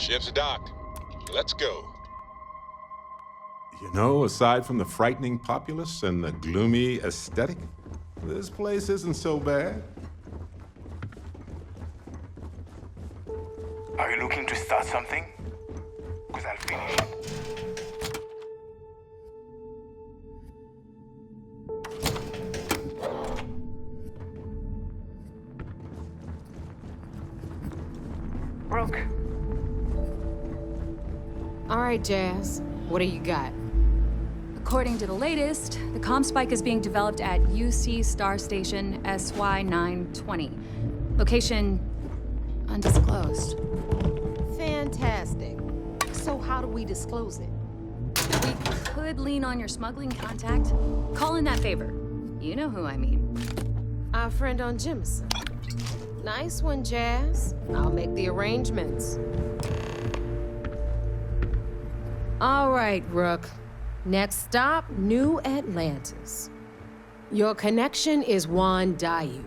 Ship's docked. Let's go. You know, aside from the frightening populace and the gloomy aesthetic, this place isn't so bad. Are you looking to start something? Because I'll finish. Brooke. All right, Jazz. What do you got? According to the latest, the comm spike is being developed at UC Star Station SY920. Location undisclosed. Fantastic. So how do we disclose it? We could lean on your smuggling contact. Call in that favor. You know who I mean. Our friend on Jemison. Nice one, Jazz. I'll make the arrangements. All right, Rook. Next stop, New Atlantis. Your connection is Juan Dayu.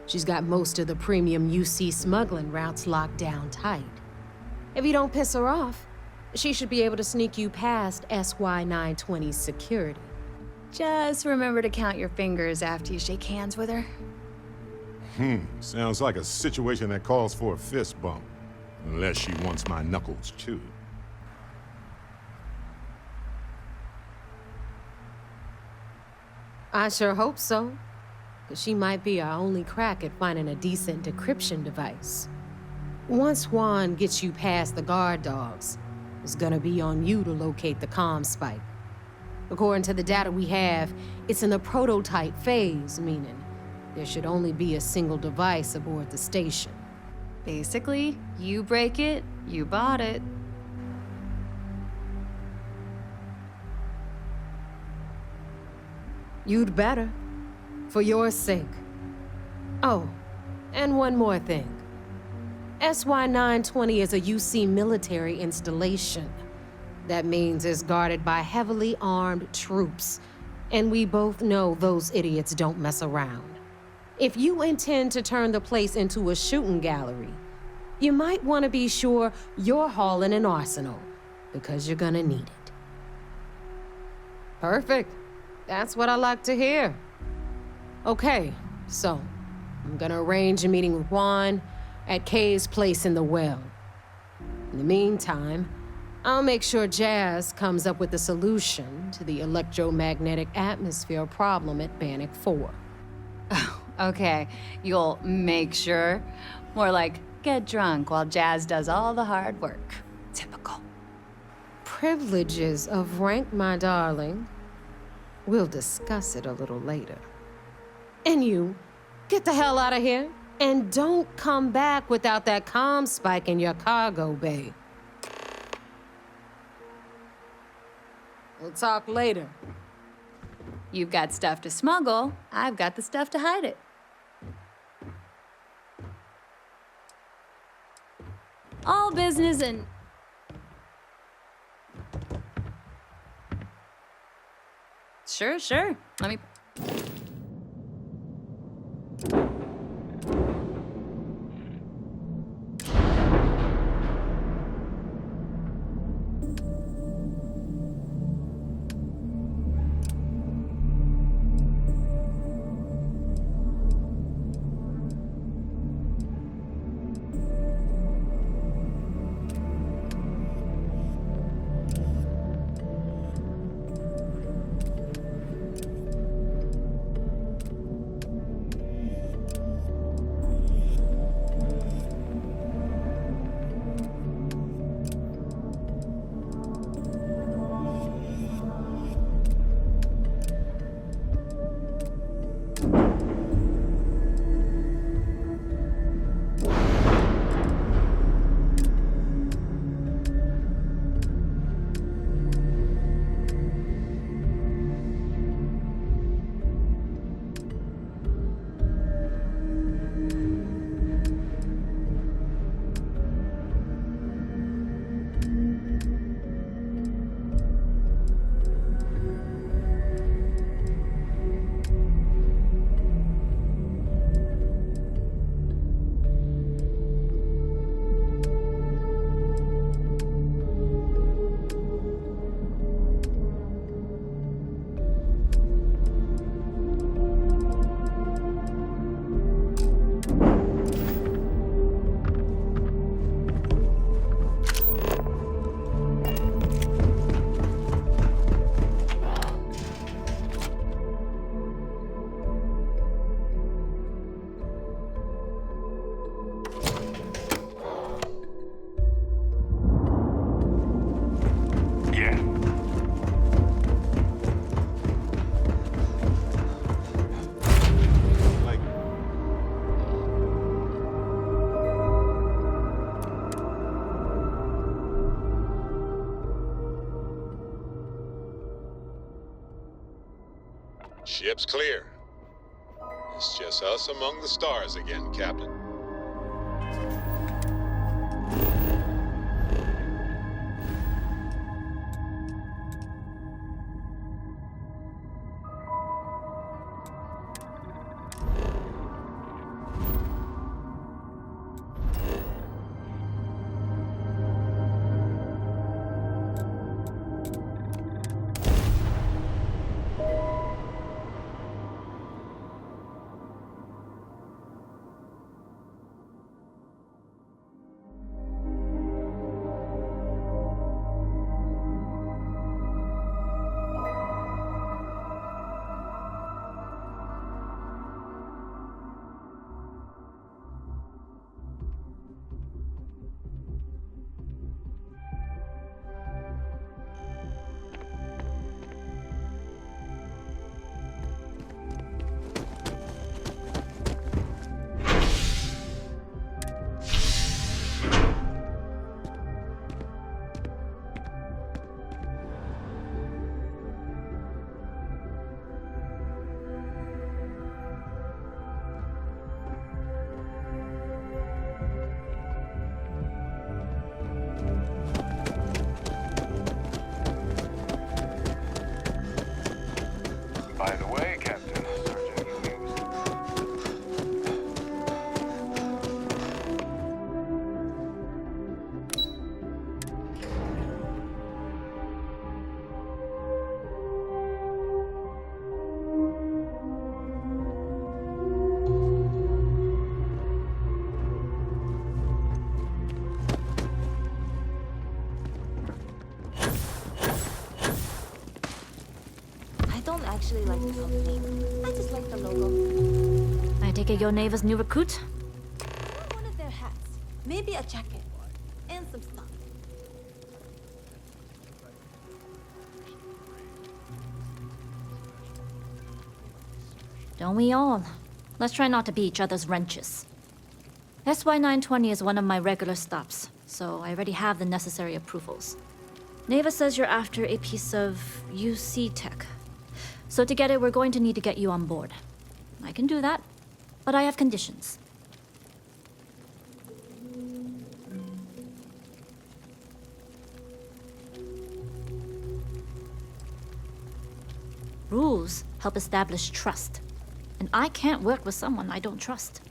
She's got most of the premium UC smuggling routes locked down tight. If you don't piss her off, she should be able to sneak you past SY920's security. Just remember to count your fingers after you shake hands with her. Sounds like a situation that calls for a fist bump. Unless she wants my knuckles, too. I sure hope so. Because she might be our only crack at finding a decent decryption device. Once Juan gets you past the guard dogs, it's gonna be on you to locate the comm spike. According to the data we have, it's in the prototype phase, meaning there should only be a single device aboard the station. Basically, you break it, you bought it. You'd better. For your sake. Oh, and one more thing. SY920 is a UC military installation. That means it's guarded by heavily armed troops. And we both know those idiots don't mess around. If you intend to turn the place into a shooting gallery, you might want to be sure you're hauling an arsenal, because you're gonna need it. Perfect. That's what I like to hear. Okay, so I'm gonna arrange a meeting with Juan at Kay's place in the well. In the meantime, I'll make sure Jazz comes up with a solution to the electromagnetic atmosphere problem at Bannock 4. Oh, okay. You'll make sure. More like get drunk while Jazz does all the hard work. Typical. Privileges of rank, my darling. We'll discuss it a little later. And you, get the hell out of here. And don't come back without that comm spike in your cargo bay. We'll talk later. You've got stuff to smuggle. I've got the stuff to hide it. All business and... Sure. Let me... Ship's clear. It's just us among the stars again, Captain. By the way, Captain, Sergeant Hughes. I don't actually like the company. I just like the logo. I take it your neighbor's new recruit? I want one of their hats. Maybe a jacket. And some stuff. Don't we all? Let's try not to be each other's wrenches. SY920 is one of my regular stops, so I already have the necessary approvals. Neva says you're after a piece of UC tech. So to get it, we're going to need to get you on board. I can do that, but I have conditions. Rules help establish trust, and I can't work with someone I don't trust.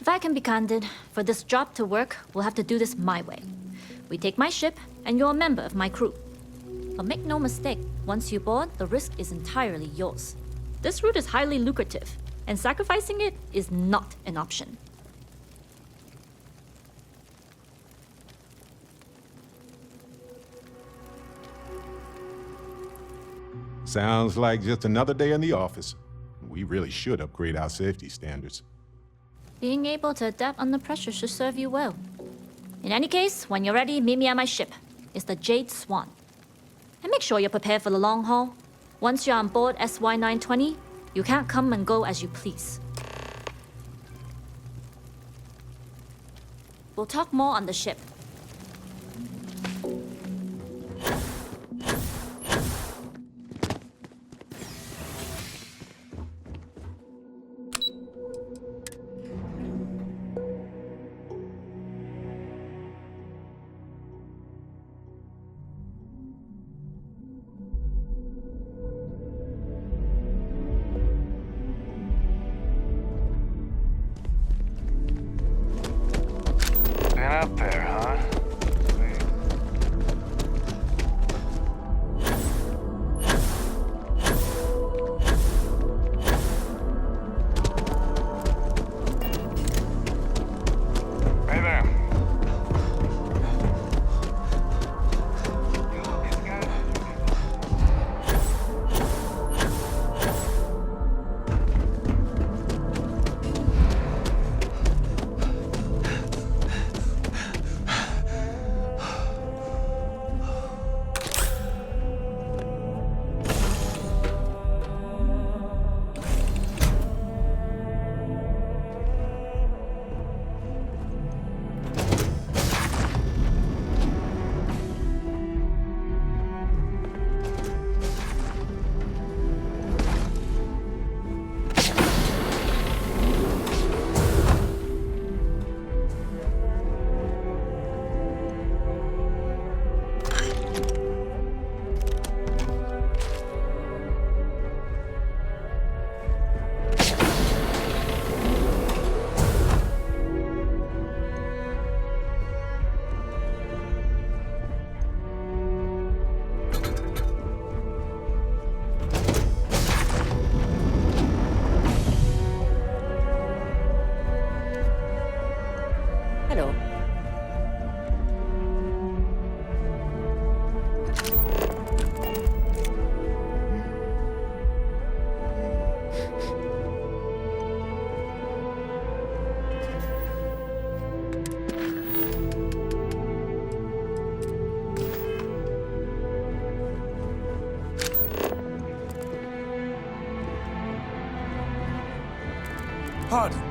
If I can be candid, for this job to work, we'll have to do this my way. We take my ship, and you're a member of my crew. But make no mistake, once you board, the risk is entirely yours. This route is highly lucrative, and sacrificing it is not an option. Sounds like just another day in the office. We really should upgrade our safety standards. Being able to adapt under pressure should serve you well. In any case, when you're ready, meet me at my ship. It's the Jade Swan. And make sure you're prepared for the long haul. Once you're on board SY920, you can't come and go as you please. We'll talk more on the ship. Been up there, huh? Hey there. You know these guys? Hello. Pardon.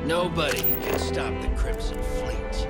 Nobody can stop the Crimson Fleet.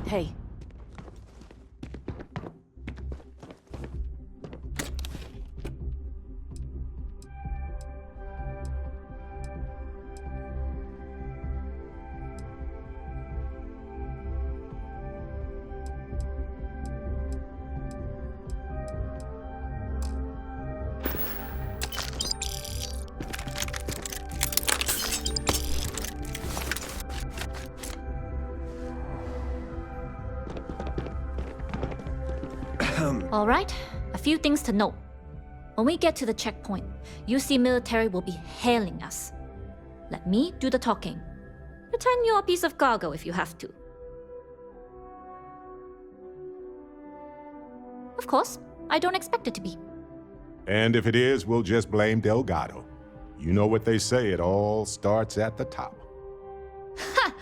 Hey. All right, a few things to note. When we get to the checkpoint, UC military will be hailing us. Let me do the talking. Pretend you're a piece of cargo if you have to. Of course, I don't expect it to be. And if it is, we'll just blame Delgado. You know what they say, it all starts at the top. Ha!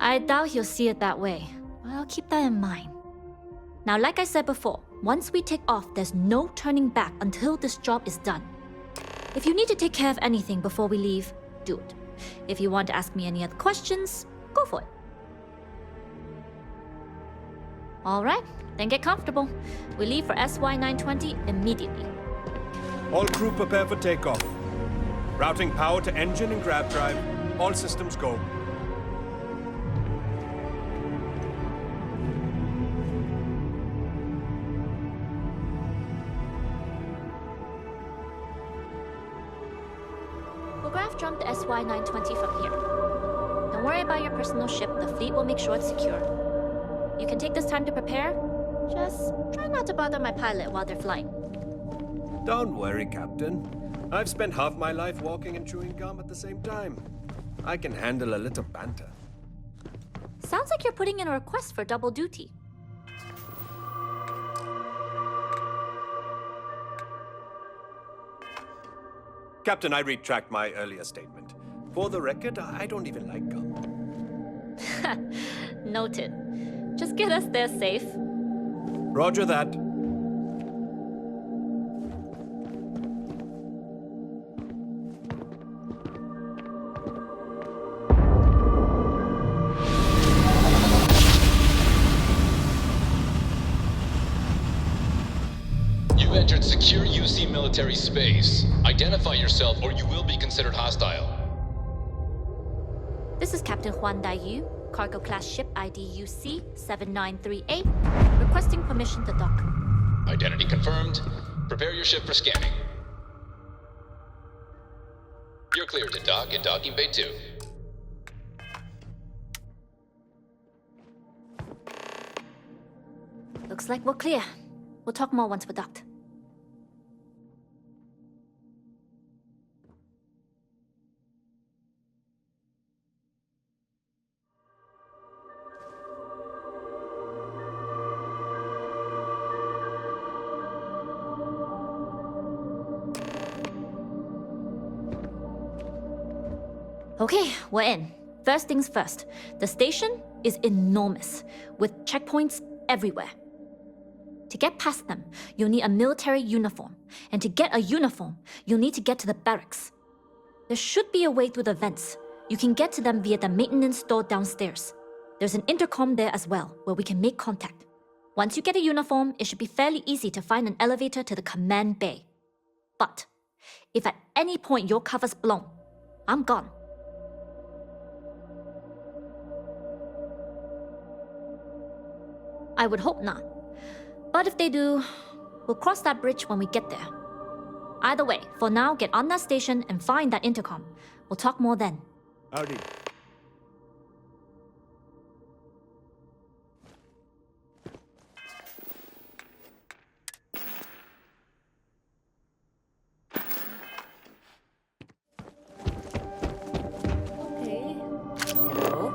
I doubt he'll see it that way. I'll keep that in mind. Now, like I said before, once we take off, there's no turning back until this job is done. If you need to take care of anything before we leave, do it. If you want to ask me any other questions, go for it. All right, then get comfortable. We leave for SY-920 immediately. All crew prepare for takeoff. Routing power to engine and grab drive. All systems go. We'll graph jump the SY-920 from here. Don't worry about your personal ship. The fleet will make sure it's secure. You can take this time to prepare. Just try not to bother my pilot while they're flying. Don't worry, Captain. I've spent half my life walking and chewing gum at the same time. I can handle a little banter. Sounds like you're putting in a request for double duty. Captain, I retract my earlier statement. For the record, I don't even like gum. Noted. Just get us there safe. Roger that. You've entered secure UC military space. Identify yourself or you will be considered hostile. This is Captain Huan Daiyu, cargo class ship ID UC 7938, requesting permission to dock. Identity confirmed. Prepare your ship for scanning. You're cleared to dock at Docking Bay 2. Looks like we're clear. We'll talk more once we're docked. Okay, we're in. First things first, the station is enormous, with checkpoints everywhere. To get past them, you'll need a military uniform, and to get a uniform, you'll need to get to the barracks. There should be a way through the vents. You can get to them via the maintenance store downstairs. There's an intercom there as well, where we can make contact. Once you get a uniform, it should be fairly easy to find an elevator to the command bay. But if at any point your cover's blown, I'm gone. I would hope not. But if they do, we'll cross that bridge when we get there. Either way, for now, get on that station and find that intercom. We'll talk more then. Howdy. Hey. Hello.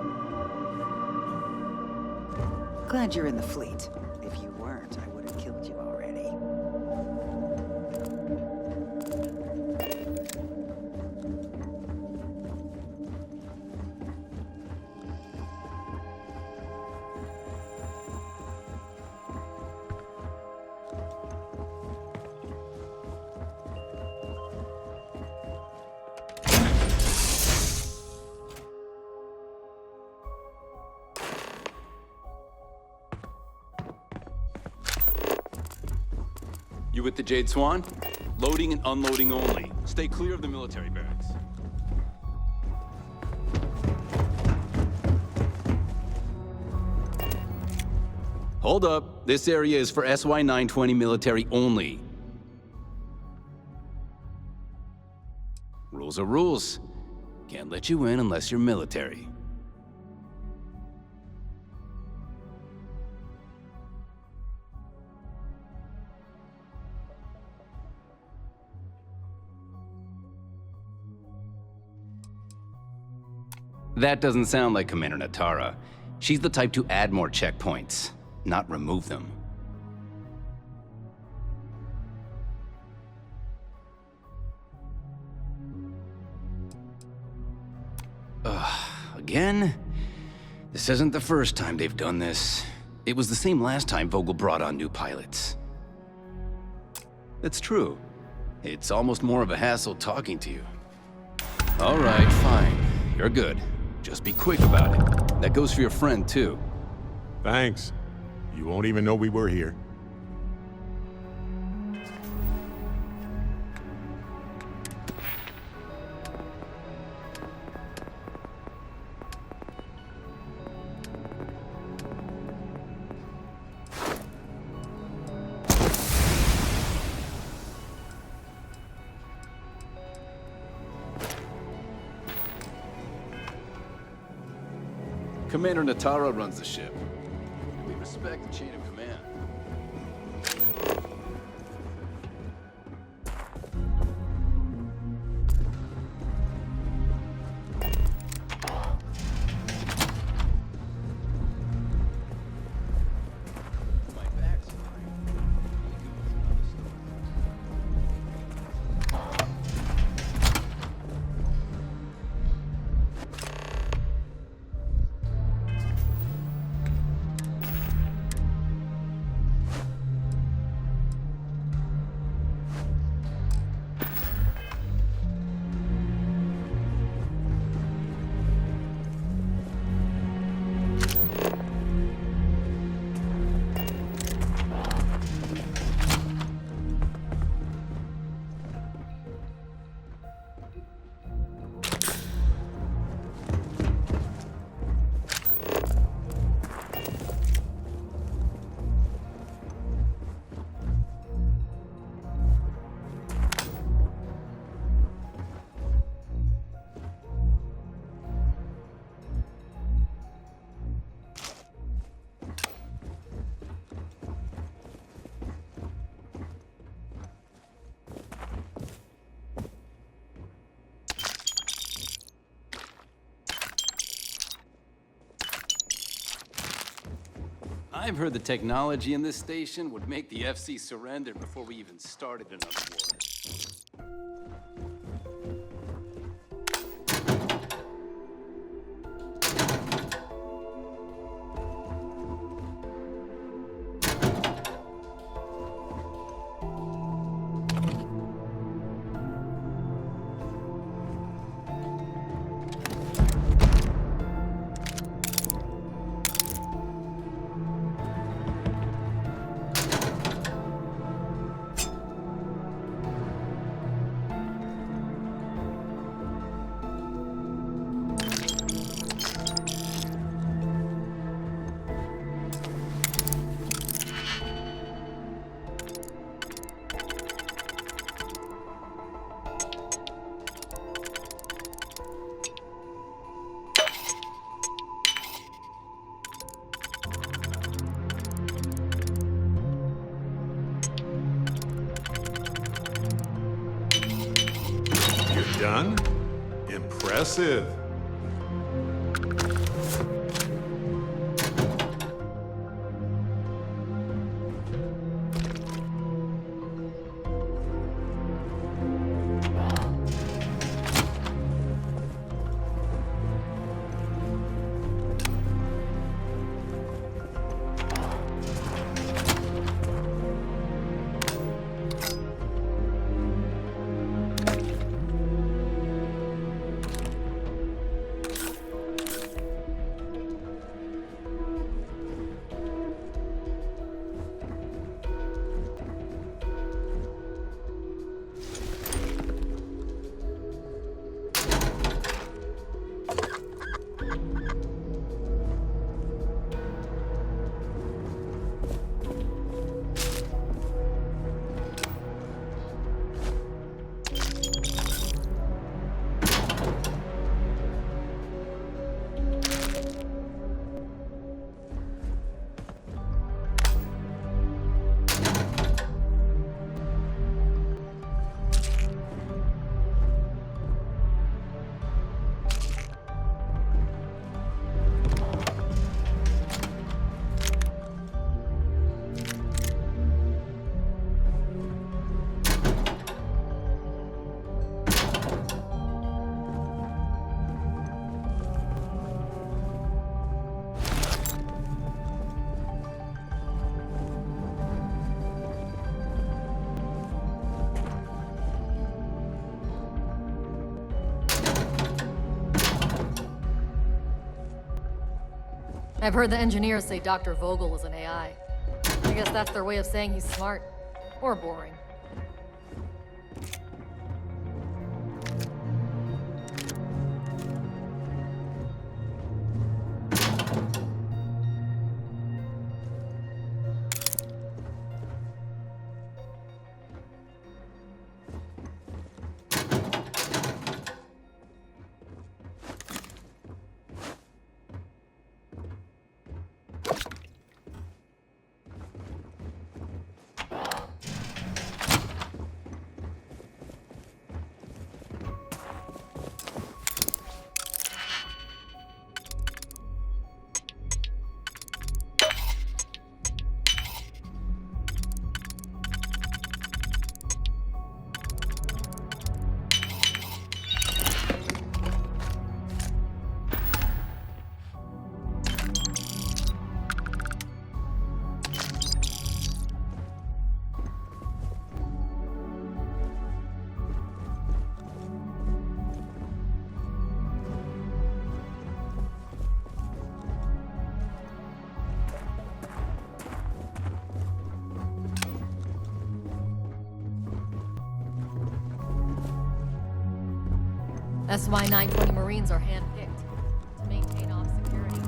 Glad you're in the fleet. If you weren't, I would have killed you already. You with the Jade Swan? Loading and unloading only. Stay clear of the military barracks. Hold up. This area is for SY-920 military only. Rules are rules. Can't let you in unless you're military. That doesn't sound like Commander Natara. She's the type to add more checkpoints, not remove them. Again? This isn't the first time they've done this. It was the same last time Vogel brought on new pilots. That's true. It's almost more of a hassle talking to you. All right, fine. You're good. Just be quick about it. That goes for your friend, too. Thanks. You won't even know we were here. Commander Natara runs the ship. We respect the chain of command. My back's fine. I've heard the technology in this station would make the FC surrender before we even started another war. Done? Impressive. I've heard the engineers say Dr. Vogel is an AI. I guess that's their way of saying he's smart. Or boring. SY-920 Marines are handpicked to maintain off security.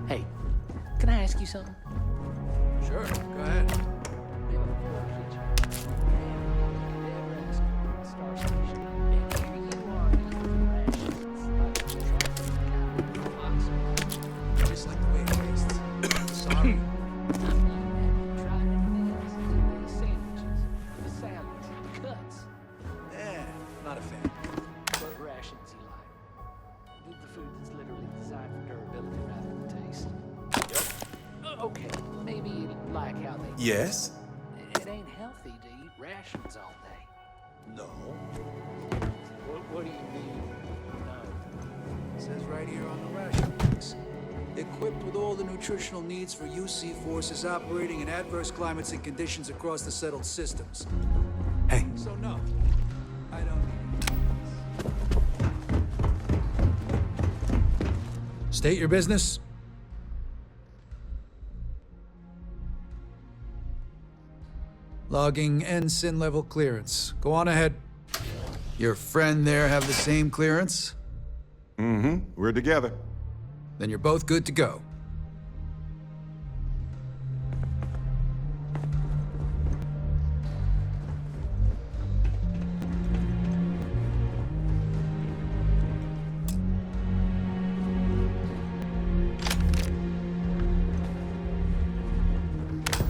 Hey, can I ask you something? Sure, go ahead. Just like the way it tastes. Sorry. The food is literally designed for durability rather than taste. Okay, maybe you like how they... Yes? It ain't healthy to eat rations all day. No. What do you mean, no? It says right here on the ration box. Equipped with all the nutritional needs for UC forces operating in adverse climates and conditions across the settled systems. Hey. So no, I don't need it. State your business. Logging ensign level clearance. Go on ahead. Your friend there have the same clearance? Mm-hmm. We're together. Then you're both good to go.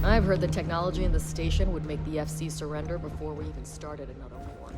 I've heard the technology in the station would make the FC surrender before we even started another war.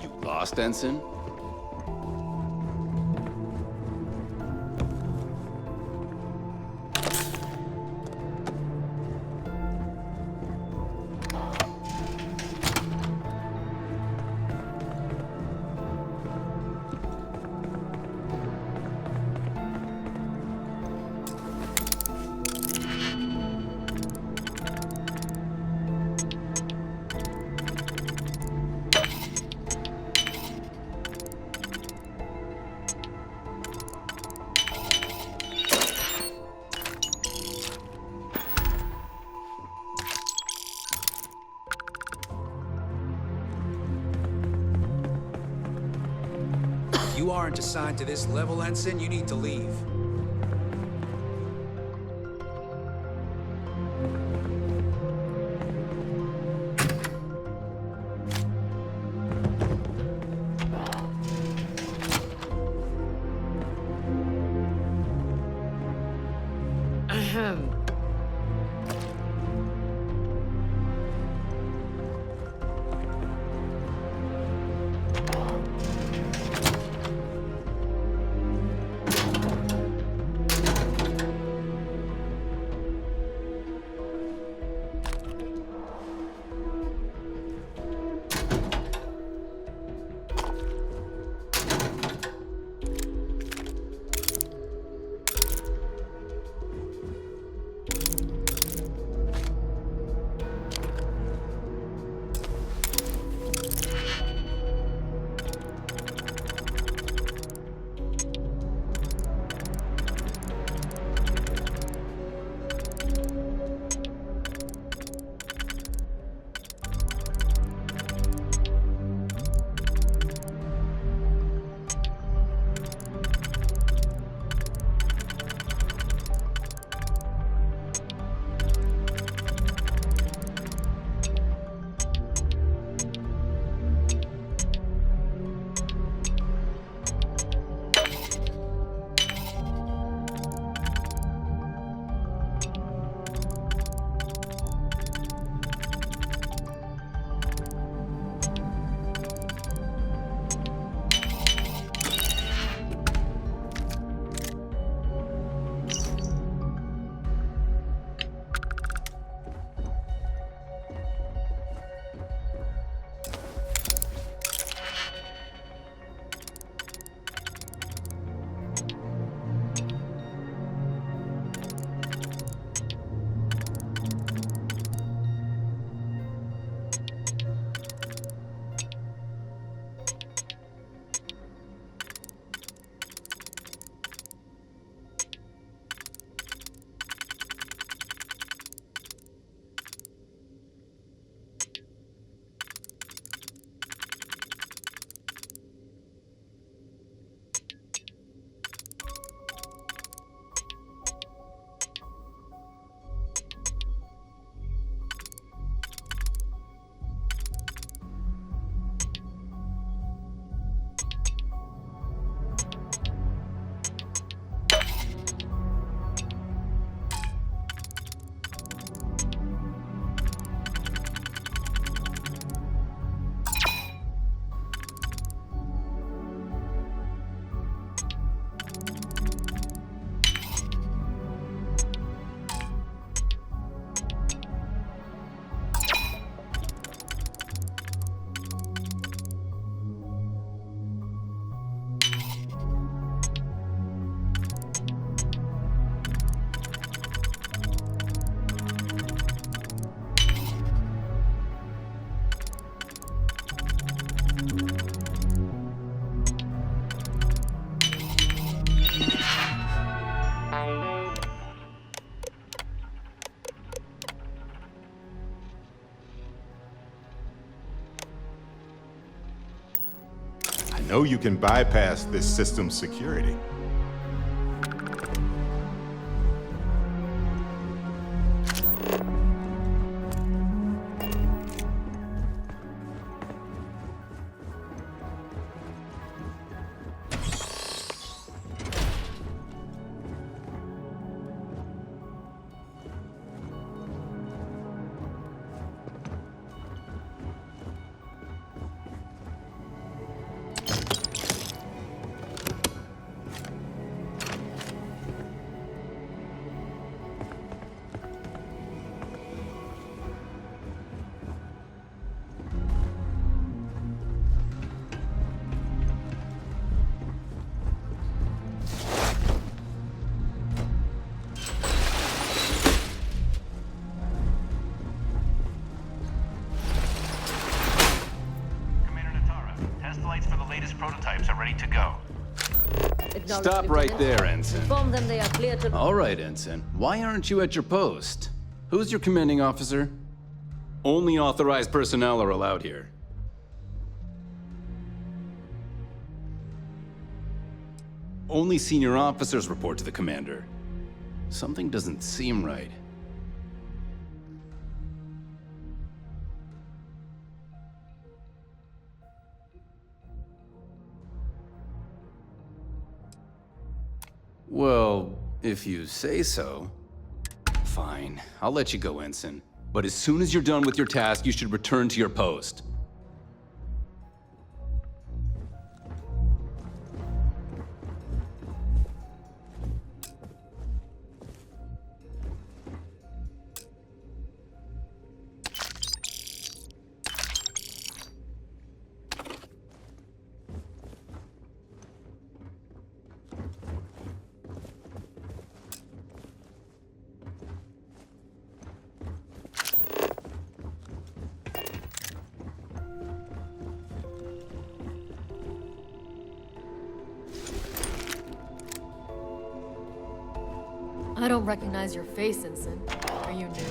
You lost, Ensign? If you aren't assigned to this level, Ensign, you need to leave. Ahem. know you can bypass this system's security. Prototypes are ready to go. Stop right there, Ensign. Inform them they are clear to... All right, Ensign. Why aren't you at your post? Who's your commanding officer? Only authorized personnel are allowed here. Only senior officers report to the commander. Something doesn't seem right. Well, if you say so. Fine, I'll let you go, Ensign. But as soon as you're done with your task, you should return to your post. I don't recognize your face, Ensign. Are you new?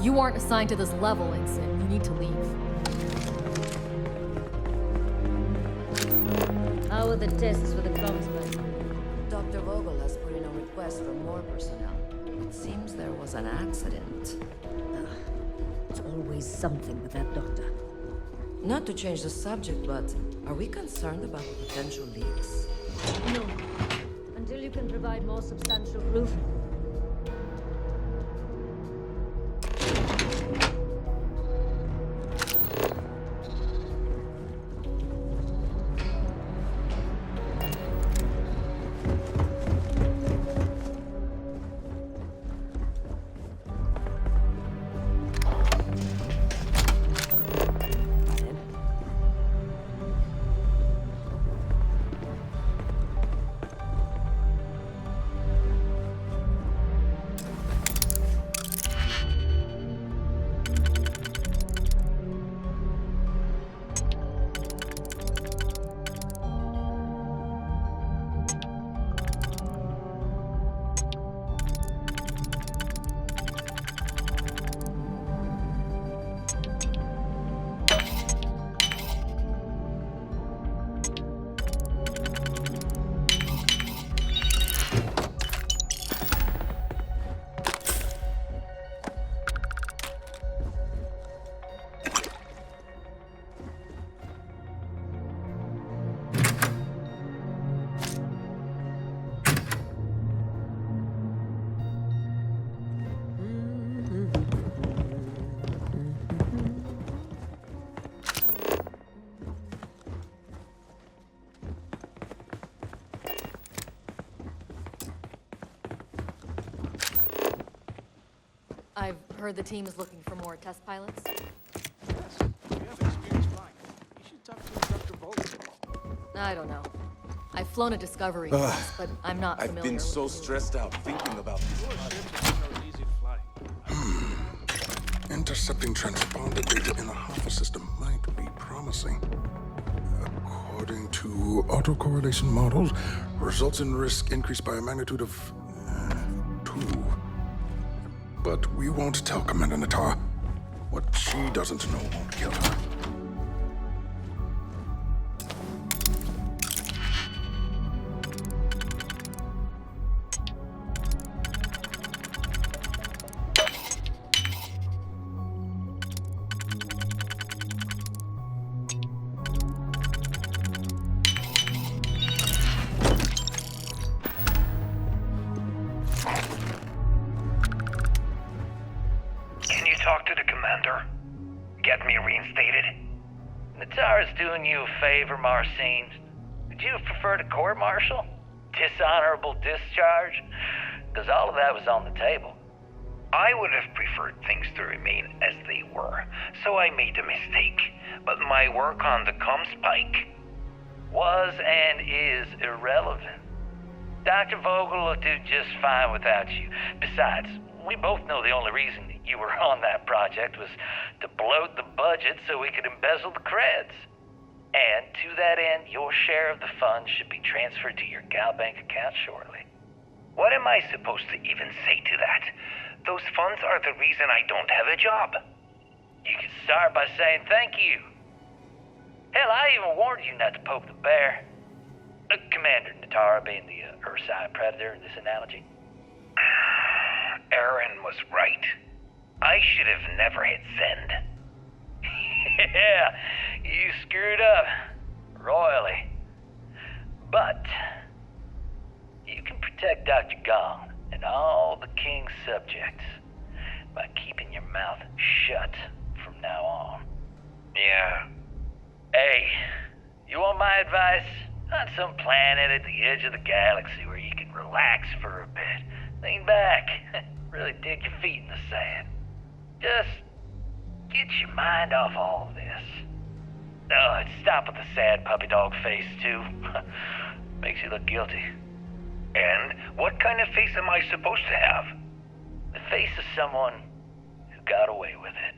If you aren't assigned to this level, Ensign, you need to leave. How are the tests for the comms man? Dr. Vogel has put in a request for more personnel. It seems there was an accident. It's always something with that doctor. Not to change the subject, but are we concerned about potential leaks? No. Until you can provide more substantial proof. Heard the team is looking for more test pilots. Yes, we have experience flying. You should talk to Dr. Vogel. I don't know. I've flown a Discovery once, but I'm not familiar I've been so with stressed out thinking about this. Easy to fly. Intercepting transponder data in the Alpha system might be promising. According to autocorrelation models, results in risk increased by a magnitude of 2. But we won't tell Commander Natar. What she doesn't know won't kill her. Talk to the commander. Get me reinstated. Natara's doing you a favor, Marcine. Would you have preferred a court-martial? Dishonorable discharge? Because all of that was on the table. I would have preferred things to remain as they were, so I made a mistake. But my work on the Comspike was and is irrelevant. Dr. Vogel will do just fine without you. Besides, we both know the only reason you were on that project was to bloat the budget so we could embezzle the creds. And to that end, your share of the funds should be transferred to your GalBank account shortly. What am I supposed to even say to that? Those funds are the reason I don't have a job. You could start by saying thank you. Hell, I even warned you not to poke the bear. Commander Natara being the Ursine Predator in this analogy. Aaron was right. I should have never hit send. Yeah, you screwed up. Royally. But you can protect Dr. Gong and all the King's subjects by keeping your mouth shut from now on. Yeah. Hey, you want my advice? On some planet at the edge of the galaxy where you can relax for a bit. Lean back. Really dig your feet in the sand. Just get your mind off all of this. Oh, and stop with the sad puppy dog face, too. Makes you look guilty. And what kind of face am I supposed to have? The face of someone who got away with it.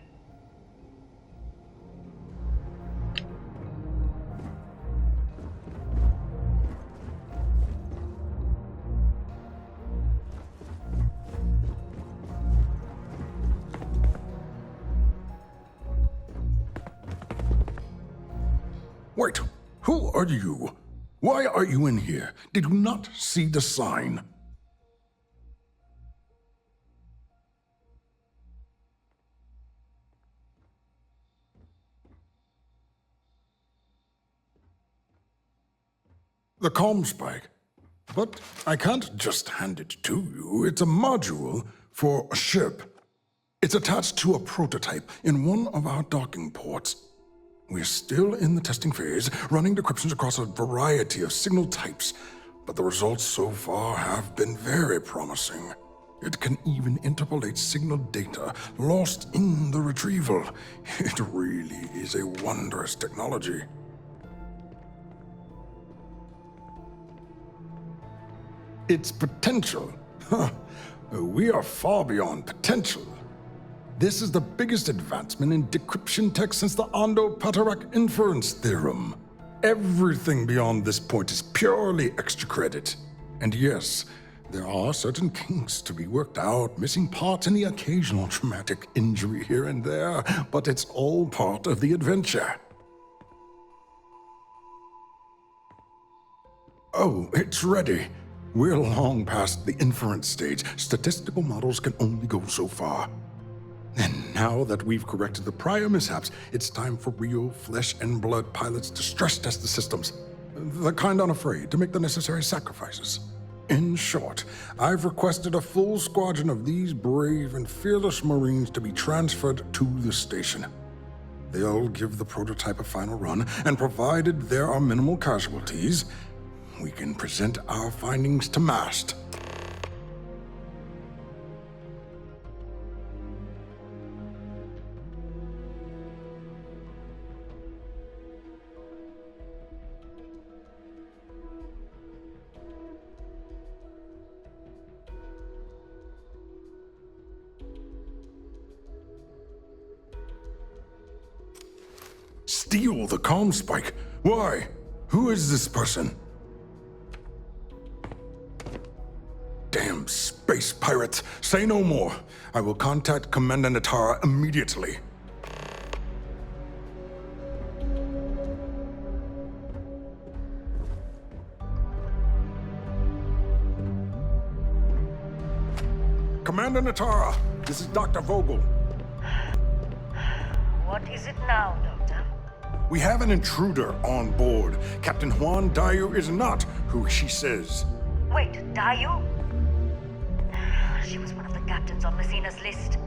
Wait, who are you? Why are you in here? Did you not see the sign? The Comspike. But I can't just hand it to you. It's a module for a ship. It's attached to a prototype in one of our docking ports. We're still in the testing phase, running decryptions across a variety of signal types, but the results so far have been very promising. It can even interpolate signal data lost in the retrieval. It really is a wondrous technology. Its potential. We are far beyond potential. This is the biggest advancement in decryption tech since the Ondo-Patarak inference theorem. Everything beyond this point is purely extra credit. And yes, there are certain kinks to be worked out, missing parts and the occasional traumatic injury here and there, but it's all part of the adventure. Oh, it's ready. We're long past the inference stage. Statistical models can only go so far. And now that we've corrected the prior mishaps, it's time for real flesh and blood pilots to stress test the systems. The kind unafraid to make the necessary sacrifices. In short, I've requested a full squadron of these brave and fearless Marines to be transferred to the station. They'll give the prototype a final run, and provided there are minimal casualties, we can present our findings to MAST. steal the comm spike? Why? Who is this person? Damn space pirates. Say no more. I will contact Commander Natara immediately. Commander Natara, this is Dr. Vogel. What is it now, Doctor? We have an intruder on board. Captain Juan Dayu is not who she says. Wait, Dayu? She was one of the captains on Messina's list.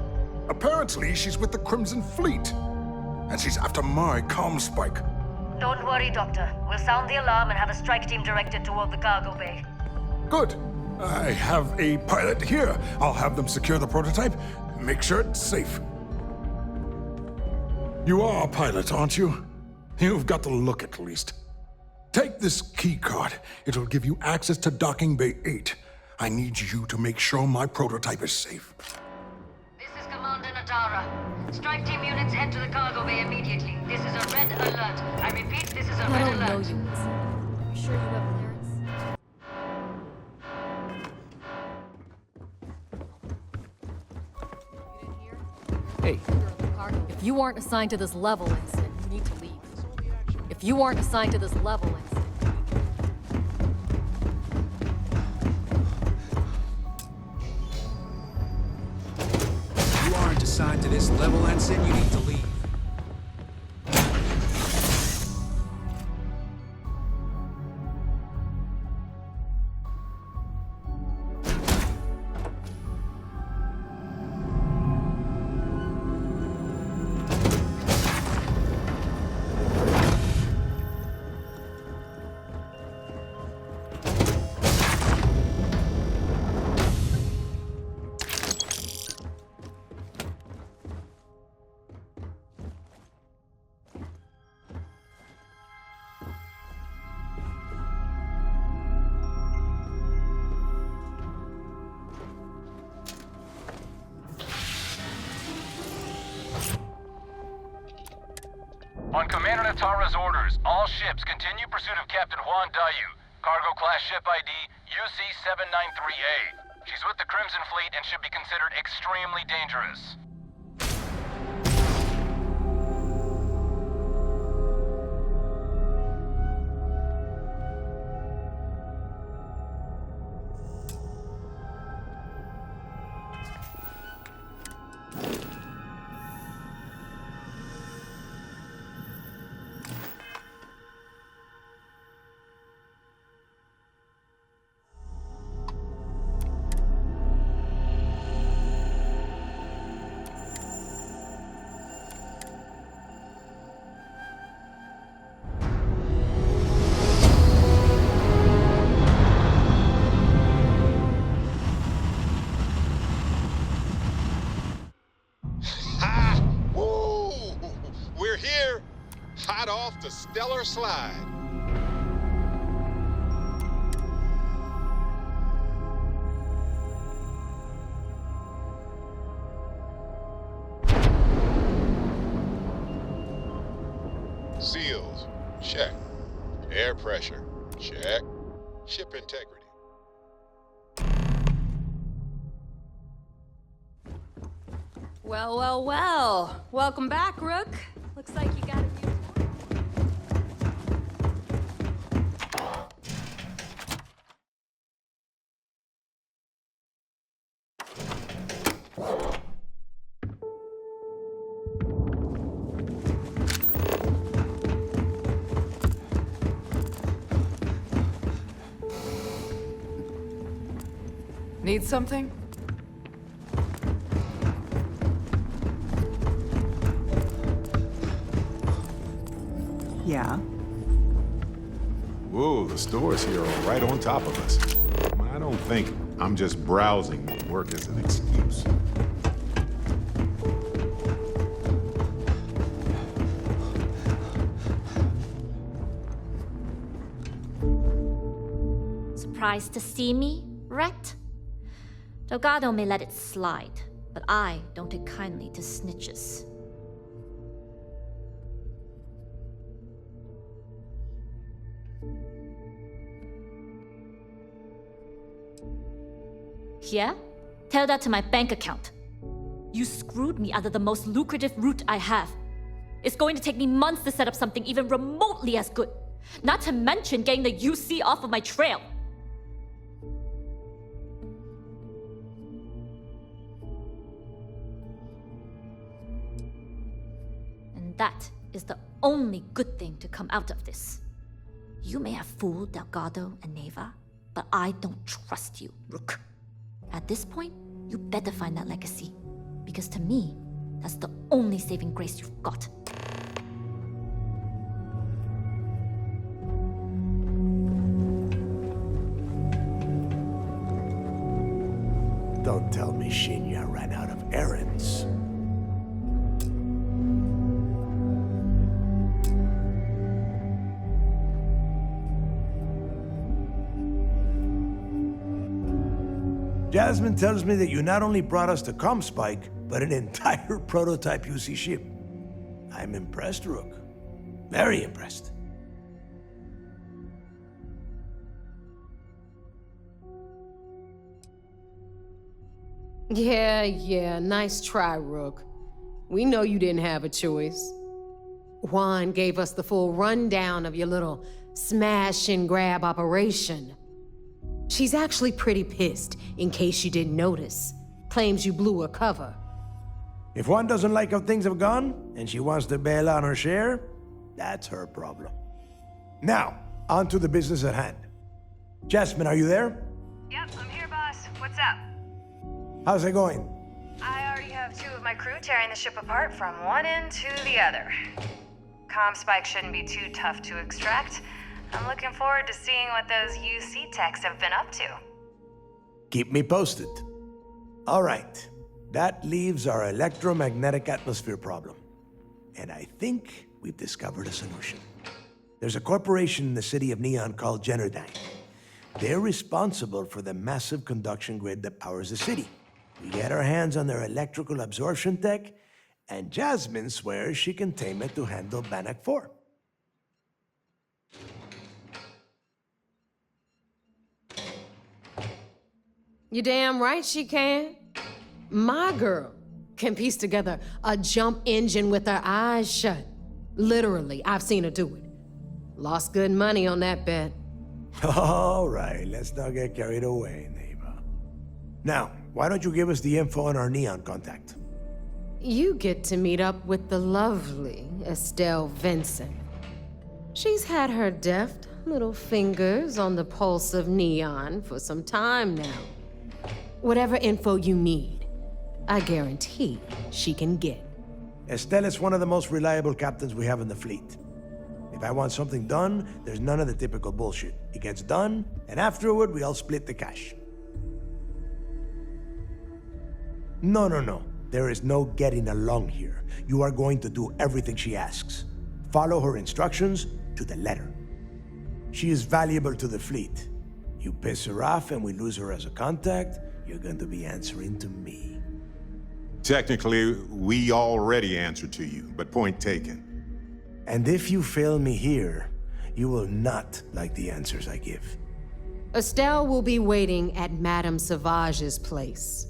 Apparently, she's with the Crimson Fleet. And she's after my comm spike. Don't worry, Doctor. We'll sound the alarm and have a strike team directed toward the cargo bay. Good. I have a pilot here. I'll have them secure the prototype. Make sure it's safe. You are a pilot, aren't you? You've got the look at least. Take this key card. It'll give you access to Docking Bay 8. I need you to make sure my prototype is safe. This is Commander Natara. Strike team units head to the cargo bay immediately. This is a red alert. I repeat, this is a red alert. I don't know you. You sure you have clearance? Hey. If you aren't assigned to this level, Ensign, you need to leave. If you aren't assigned to this level, Ensign. If you aren't assigned to this level, Ensign, you need to leave. On Commander Natara's orders, all ships continue pursuit of Captain Juan Dayu. Cargo class ship ID UC-793A. She's with the Crimson Fleet and should be considered extremely dangerous. Hot off the stellar slide. Seals, check. Air pressure, check. Ship integrity. Well, well, well. Welcome back, Rook. Looks like you got a few. Need something? Yeah? Whoa, the stores here are right on top of us. I don't think I'm just browsing will work as an excuse. Surprised to see me, Ret? Delgado may let it slide, but I don't take kindly to snitches. Yeah? Tell that to my bank account. You screwed me out of the most lucrative route I have. It's going to take me months to set up something even remotely as good. Not to mention getting the UC off of my trail. And that is the only good thing to come out of this. You may have fooled Delgado and Neva, but I don't trust you, Rook. At this point, you better find that legacy. Because to me, that's the only saving grace you've got. Don't tell me Shinya ran out of errands. Jasmine tells me that you not only brought us the Comspike, but an entire prototype UC ship. I'm impressed, Rook. Very impressed. Yeah, nice try, Rook. We know you didn't have a choice. Juan gave us the full rundown of your little smash and grab operation. She's actually pretty pissed, in case you didn't notice. Claims you blew her cover. If Juan doesn't like how things have gone, and she wants to bail on her share, that's her problem. Now, on to the business at hand. Jasmine, are you there? Yep, I'm here, boss. What's up? How's it going? I already have 2 of my crew tearing the ship apart from one end to the other. Comspike shouldn't be too tough to extract. I'm looking forward to seeing what those UC techs have been up to. Keep me posted. All right. That leaves our electromagnetic atmosphere problem. And I think we've discovered a solution. There's a corporation in the city of Neon called Generdyne. They're responsible for the massive conduction grid that powers the city. We get our hands on their electrical absorption tech, and Jasmine swears she can tame it to handle Bannock 4. You damn right she can. My girl can piece together a jump engine with her eyes shut. Literally, I've seen her do it. Lost good money on that bet. All right, let's not get carried away, neighbor. Now, why don't you give us the info on our Neon contact? You get to meet up with the lovely Estelle Vincent. She's had her deft little fingers on the pulse of Neon for some time now. Whatever info you need, I guarantee she can get. Estelle is one of the most reliable captains we have in the fleet. If I want something done, there's none of the typical bullshit. It gets done, and afterward, we all split the cash. No. There is no getting along here. You are going to do everything she asks. Follow her instructions to the letter. She is valuable to the fleet. You piss her off and we lose her as a contact, you're going to be answering to me. Technically, we already answer to you, but point taken. And if you fail me here, you will not like the answers I give. Estelle will be waiting at Madame Sauvage's place.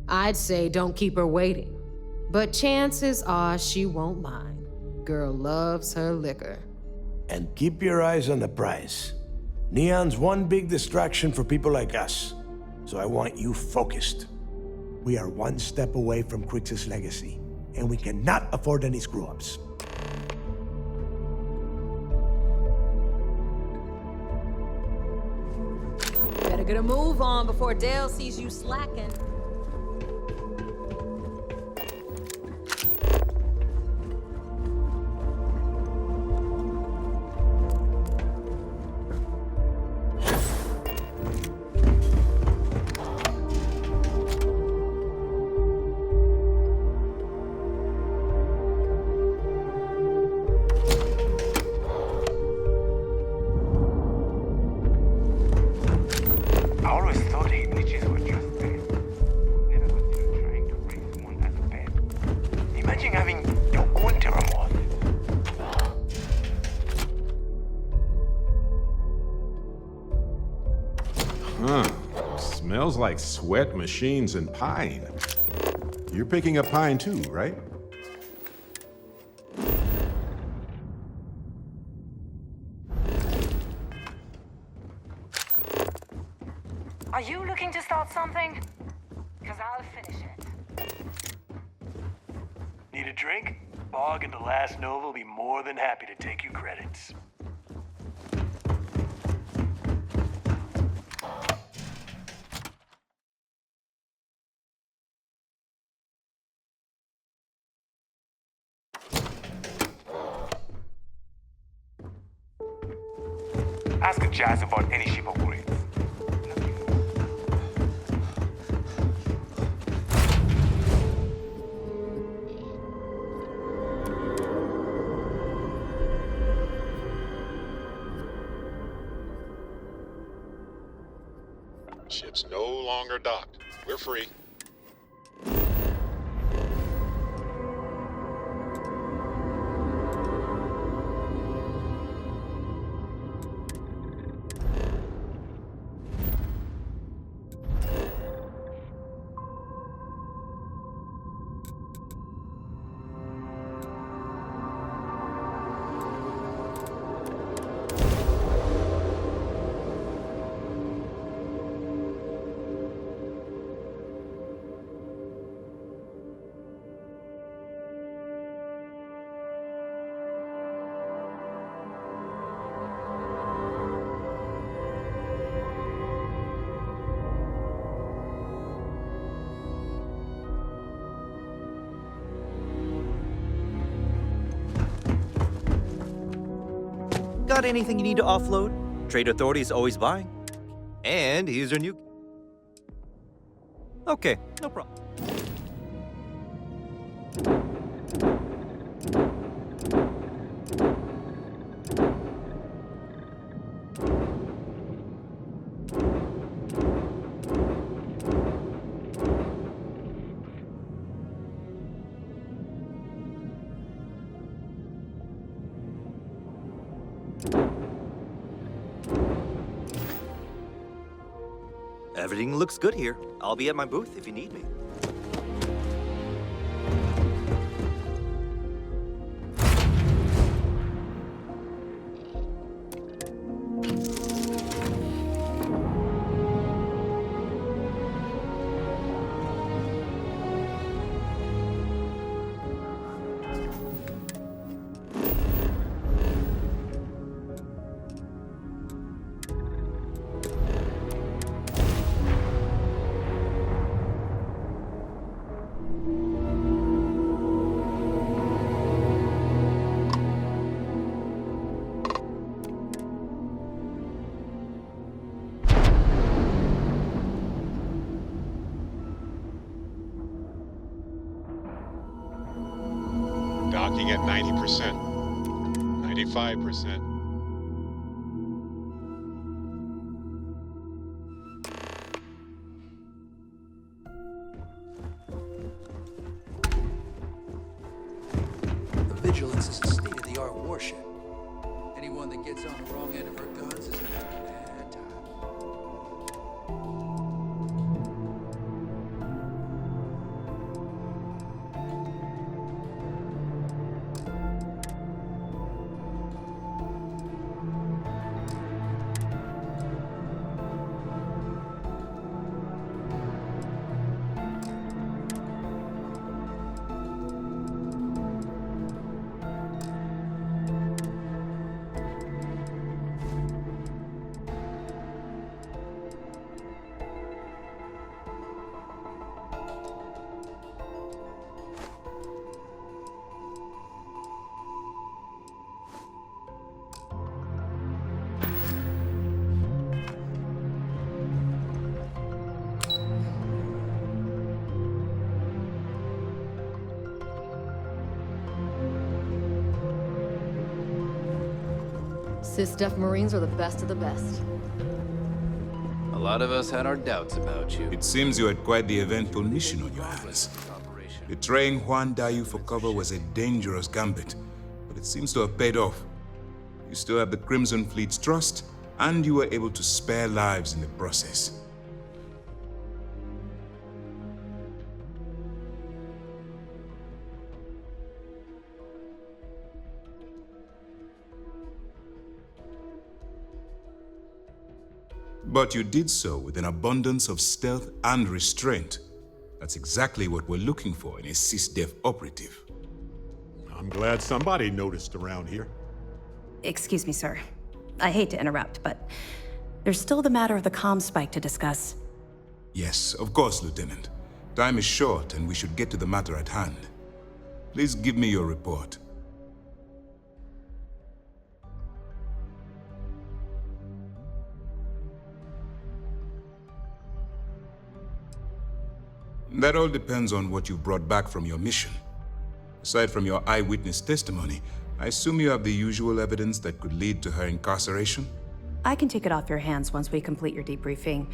I'd say don't keep her waiting, but chances are she won't mind. Girl loves her liquor. And keep your eyes on the prize. Neon's one big distraction for people like us, so I want you focused. We are one step away from Crix's legacy, and we cannot afford any screw-ups. Better get a move on before Dale sees you slacking. Smells like sweat, machines, and pine. You're picking up pine too, right? Are you looking to start something? Because I'll finish it. Need a drink? Bog and the Last Nova will be more than happy to take you credits. Ask a Jazz about any ship upgrades. Ship's no longer docked. We're free. Got anything you need to offload? Trade Authority is always buying. And here's your new... Okay, no problem. Everything looks good here. I'll be at my booth if you need me. Docking at 90%. 95%. The Vigilance is a state-of-the-art warship. Anyone that gets on the wrong end of her guns is gonna have a bad time. Sys-Def Marines are the best of the best. A lot of us had our doubts about you. It seems you had quite the eventful mission on your hands. Betraying Juan Dayu for cover was a dangerous gambit, but it seems to have paid off. You still have the Crimson Fleet's trust, and you were able to spare lives in the process. But you did so with an abundance of stealth and restraint. That's exactly what we're looking for in a SysDef operative. I'm glad somebody noticed around here. Excuse me, sir. I hate to interrupt, but there's still the matter of the comm spike to discuss. Yes, of course, Lieutenant. Time is short, and we should get to the matter at hand. Please give me your report. That all depends on what you brought back from your mission. Aside from your eyewitness testimony, I assume you have the usual evidence that could lead to her incarceration? I can take it off your hands once we complete your debriefing,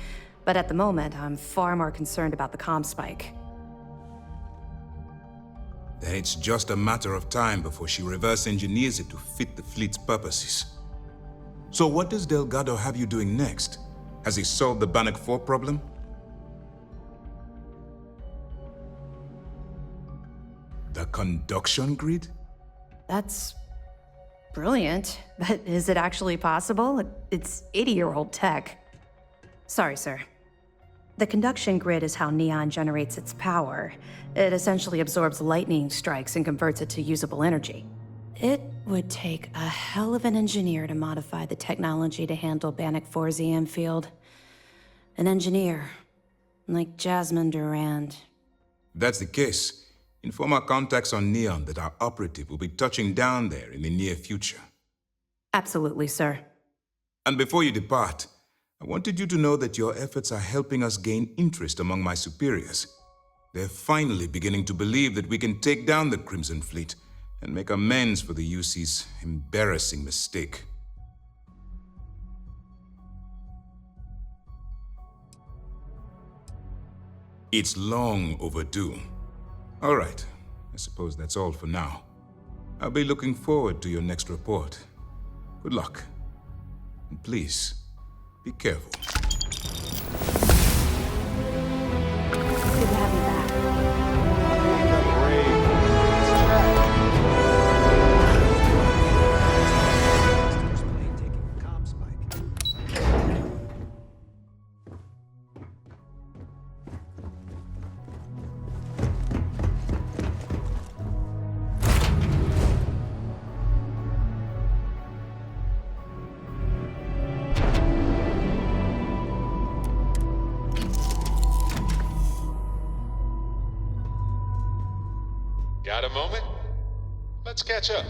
but at the moment, I'm far more concerned about the comm spike. Then it's just a matter of time before she reverse engineers it to fit the fleet's purposes. So what does Delgado have you doing next? Has he solved the Bannock 4 problem? The conduction grid? That's brilliant, but is it actually possible? It's 80-year-old tech. Sorry, sir. The conduction grid is how Neon generates its power. It essentially absorbs lightning strikes and converts it to usable energy. It would take a hell of an engineer to modify the technology to handle Bannock 4's EM field. An engineer, like Jasmine Durand. If that's the case, inform our contacts on Neon that our operative will be touching down there in the near future. Absolutely, sir. And before you depart, I wanted you to know that your efforts are helping us gain interest among my superiors. They're finally beginning to believe that we can take down the Crimson Fleet and make amends for the UC's embarrassing mistake. It's long overdue. All right, I suppose that's all for now. I'll be looking forward to your next report. Good luck. And please, be careful. Good to have you back. Got a moment? Let's catch up.